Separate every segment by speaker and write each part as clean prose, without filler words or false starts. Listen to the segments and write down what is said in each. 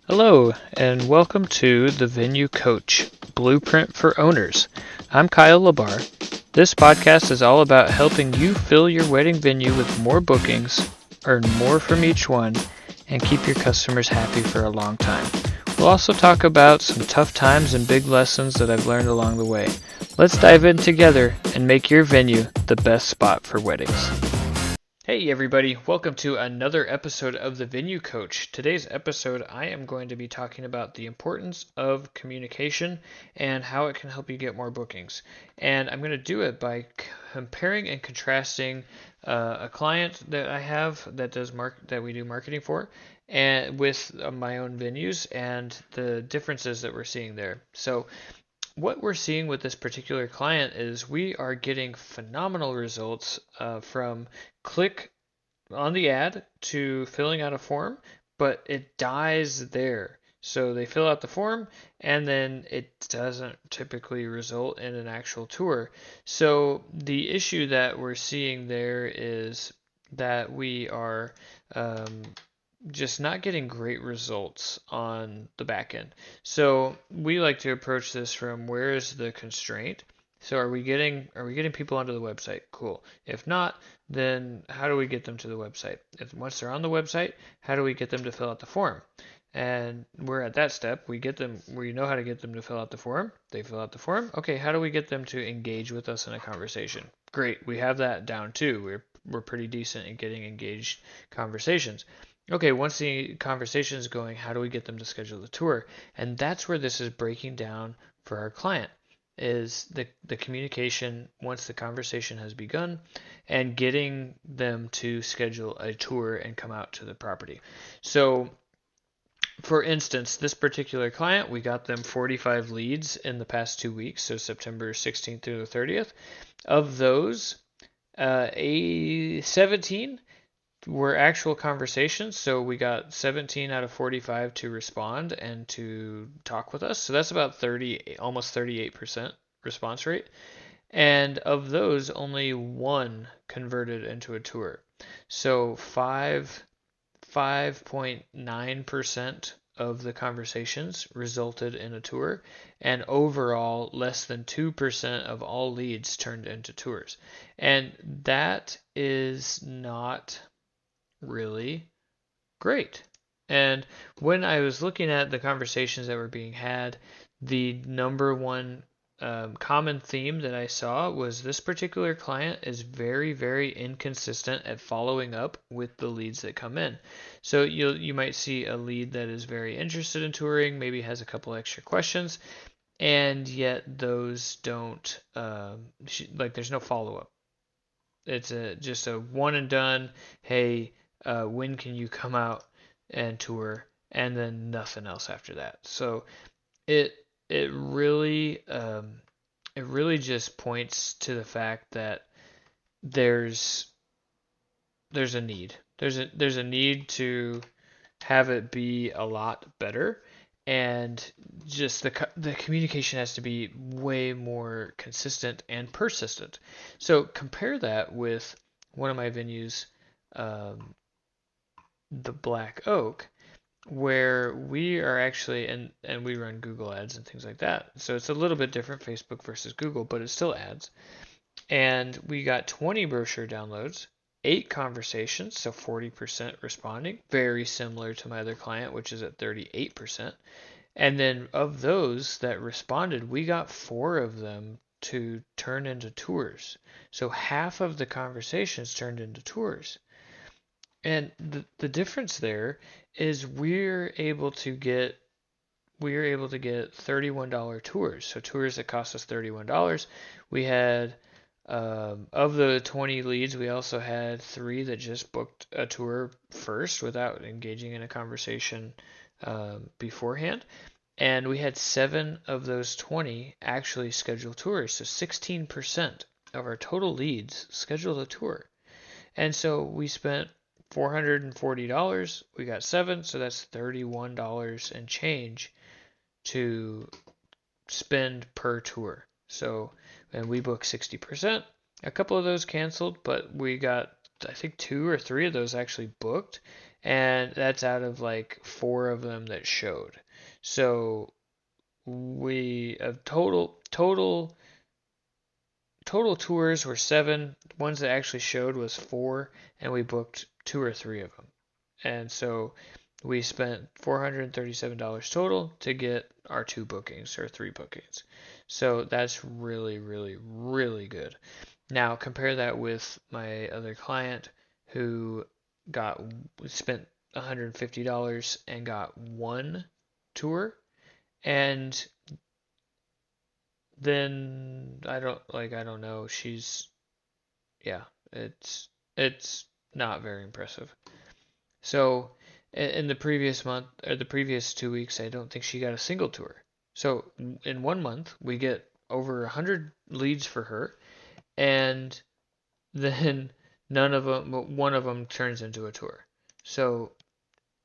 Speaker 1: Hello, and welcome to the Venue Coach Blueprint for Owners. I'm Kyle Labar. This podcast is all about helping you fill your wedding venue with more bookings, earn more from each one, and keep your customers happy for a long time. We'll also talk about some tough times and big lessons that I've learned along the way. Let's dive in together and make your venue the best spot for weddings. Hey everybody, welcome to another episode of the Venue Coach. Today's episode, I am going to be talking about the importance of communication and how it can help you get more bookings. And I'm going to do it by comparing and contrasting a client that I have that that we do marketing for, and with my own venues and the differences that we're seeing there. So what we're seeing with this particular client is we are getting phenomenal results from click on the ad to filling out a form, but it dies there. So they fill out the form and then it doesn't typically result in an actual tour. So the issue that we're seeing there is that we are just not getting great results on the back end. So we like to approach this from where is the constraint? So are we getting people onto the website? Cool. If not, then how do we get them to the website? If once they're on the website, how do we get them to fill out the form? And we're at that step. We know how to get them to fill out the form. They fill out the form. Okay, how do we get them to engage with us in a conversation? Great, we have that down too. We're pretty decent at getting engaged conversations. Okay, once the conversation is going, how do we get them to schedule the tour? And that's where this is breaking down for our client is the communication once the conversation has begun and getting them to schedule a tour and come out to the property. So for instance, this particular client, we got them 45 leads in the past 2 weeks, so September 16th through the 30th. Of those, 17 were actual conversations. So we got 17 out of 45 to respond and to talk with us. So that's about 30, almost 38% response rate. And of those, only one converted into a tour. So 5.9% of the conversations resulted in a tour, and overall, less than 2% of all leads turned into tours. And that is not really great. And when I was looking at the conversations that were being had, the number one common theme that I saw was this particular client is very, very inconsistent at following up with the leads that come in. So you might see a lead that is very interested in touring, maybe has a couple extra questions, and yet those don't like there's no follow up. It's just a one and done. Hey, when can you come out and tour? And then nothing else after that. So it it really it really just points to the fact that there's there's a need. There's a need to have it be a lot better, and just the communication has to be way more consistent and persistent. So compare that with one of my venues, um, the Black Oak, where we are actually and we run Google ads and things like that. So it's a little bit different, Facebook versus Google, but it's still ads. And we got 20 brochure downloads, 8 conversations, so 40% responding, very similar to my other client, which is at 38%. And then of those that responded, we got 4 of them to turn into tours. So half of the conversations turned into tours. And the difference there is we're able to get $31 tours. So tours that cost us $31. We had of the 20 leads, we also had 3 that just booked a tour first without engaging in a conversation beforehand. And we had 7 of those 20 actually schedule tours. So 16% of our total leads scheduled a tour. And so we spent $440. We got 7, so that's $31 and change to spend per tour. So, and we booked 60%. A couple of those canceled, but we got, I think, 2 or 3 of those actually booked. and that's out of like 4 of them that showed. So we total tours were 7. Ones that actually showed was 4, and we booked 2 or 3 of them. And so we spent $437 total to get our 2 bookings or 3 bookings. So that's really, really, really good. Now compare that with my other client who got spent $150 and got 1 tour, and then I don't know, yeah, it's not very impressive. So in the previous month or the previous 2 weeks, I don't think she got a single tour. So in 1 month, we get over 100 leads for her, and then none of them, one of them turns into a tour. So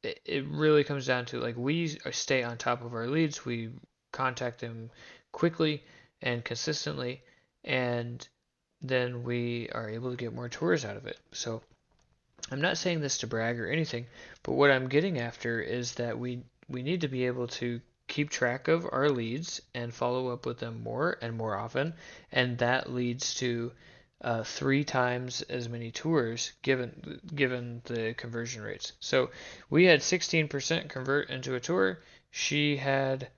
Speaker 1: it really comes down to, like, we stay on top of our leads. We contact them quickly and consistently, and then we are able to get more tours out of it. So I'm not saying this to brag or anything, but what I'm getting after is that we need to be able to keep track of our leads and follow up with them more and more often, and that leads to 3 times as many tours given the conversion rates. So we had 16% convert into a tour. She had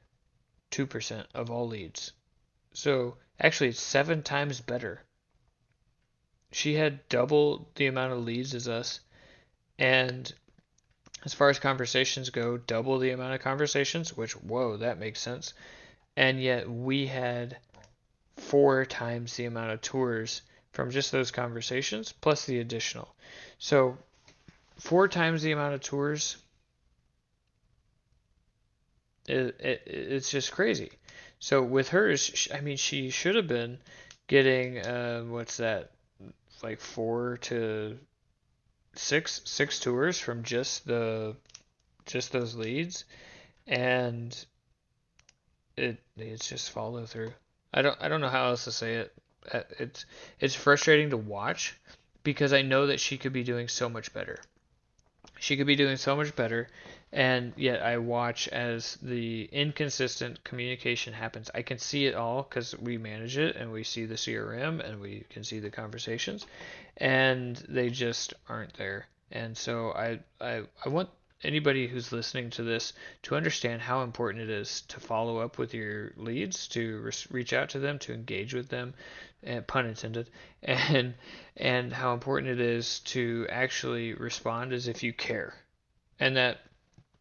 Speaker 1: 2% of all leads. So actually, it's 7 times better. She had double the amount of leads as us, and as far as conversations go, double the amount of conversations, which, whoa, that makes sense. And yet we had 4 times the amount of tours from just those conversations, plus the additional. So 4 times the amount of tours, it's just crazy. So with hers, I mean, she should have been getting, what's that, like 4 to 6 tours from just those leads, and it's just follow through. I don't know how else to say it. It's frustrating to watch because I know that she could be doing so much better. She could be doing so much better, and yet I watch as the inconsistent communication happens. I can see it all because we manage it and we see the CRM and we can see the conversations, and they just aren't there. And so I want anybody who's listening to this to understand how important it is to follow up with your leads, to reach out to them, to engage with them, and pun intended, and how important it is to actually respond as if you care. And that,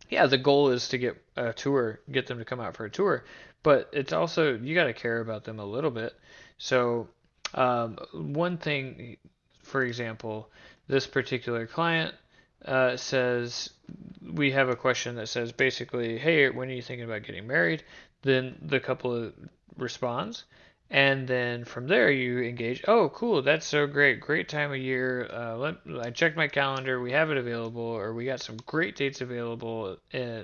Speaker 1: yeah, the goal is to get a tour, get them to come out for a tour, but it's also, you got to care about them a little bit. So one thing, for example, this particular client says, we have a question that says basically, hey, when are you thinking about getting married? Then the couple responds, and then from there you engage. Oh, cool, that's so great, great time of year. I checked my calendar, we have it available, or we got some great dates available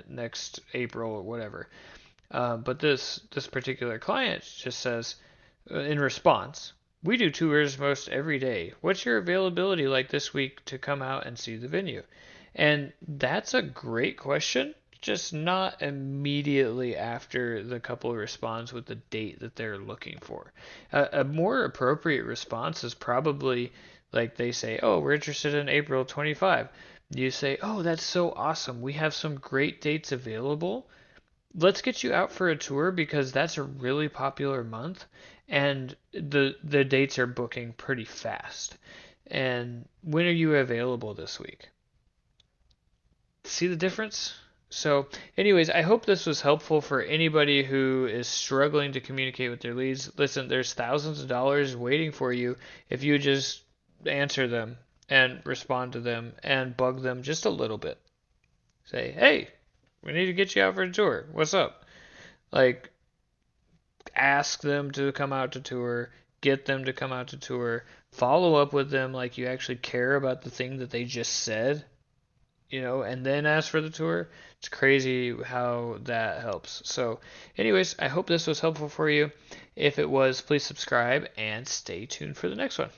Speaker 1: next April or whatever. But this particular client just says, in response, we do tours most every day. What's your availability like this week to come out and see the venue? And that's a great question, just not immediately after the couple responds with the date that they're looking for. A more appropriate response is probably like they say, oh, we're interested in April 25. You say, oh, that's so awesome. We have some great dates available. Let's get you out for a tour because that's a really popular month, and the dates are booking pretty fast. And when are you available this week? See the difference? So, anyways, I hope this was helpful for anybody who is struggling to communicate with their leads. Listen, there's thousands of dollars waiting for you if you just answer them and respond to them and bug them just a little bit. Say, hey, we need to get you out for a tour. What's up? Like, ask them to come out to tour, get them to come out to tour, follow up with them like you actually care about the thing that they just said, and then ask for the tour. It's crazy how that helps. So, anyways, I hope this was helpful for you. If it was, please subscribe and stay tuned for the next one.